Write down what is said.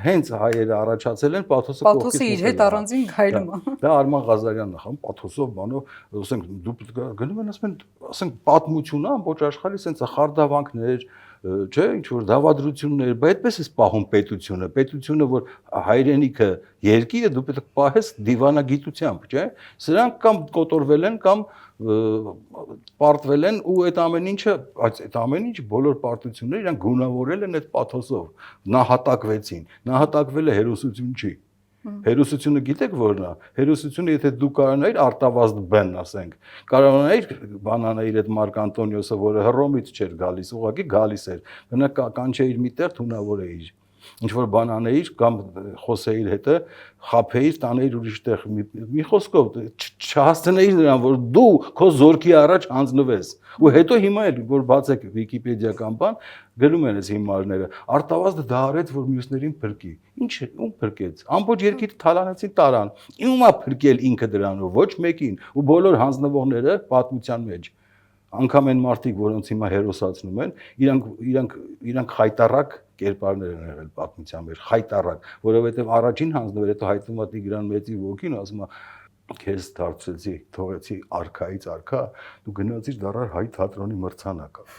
հենց հայերը առաջացել են պաթոսը Պաթոսը իր հետ առանձին գայլում է։ Դա Արման Ղազարյանն է խաղում պաթոսով, բանով, ասենք դու գնում են ասում են, ասենք պատմությունը ամբողջ աշխարհի սենց խարդավանքներ, չէ, ինչ որ դավադրություններ, բայց այդպես է պահում պետությունը, որ հայրենիքը, երկիրը դու պետք է պահես դիվանագիտությամբ, չէ։ Սրանք կամ կոտորվել են, կամ պարտվել են ու այդ ամեն ինչը բոլոր պարտությունները իրանք գունավորել են այդ պաթոսով, նահատակվել է հերոսություն չի։ Հերոսությունը գիտեք որն է։ Հերոսությունը եթե դու կարողանայիր արտավազդ բեն, ասենք, կարողանայիր բանանայիր այդ Մարկ Անտոնիոսը, որը Հռոմից չէր գալիս, ուղղակի գալիս էր, բնակ կանչեիր միտեղ թունավորեիր, ինչ որ բան անեիր կամ խոսեիր հետը, խափեիր, տանեիր ուրիշ տեղ, մի խոսքով չհասցնեիր նրան, որ դու քո զորքի առաջ հանձնվես։ Ու հետո հիմա էլ որ բացեք Վիկիպեդիական բան, գրում են այս հիմարները, արտավազդը դա արեց, որ մյուսներին փրկի։ Ինչ է, ում փրկեց։ Ամբողջ երկիրը թալանեցին տարան։ Ումա փրկել ինքը դրանով, ոչ մեկին, ու բոլոր հանձնվողները պատմության մեջ։ Անկամ այն մարդիկ, որոնց հիմա հերոսացնում են, իրանք խայտառակ կերպարներ են եղել պատմության մեջ, խայտառակ, որովհետև առաջին հանձնվել, հետո հայտնվում է Տիգրան Մեծի ոգին, ասում է քեզ դարձեցի, թողեցի արքայից արքա, դու գնացիր դառար հայ թատրոնի մրցանակը։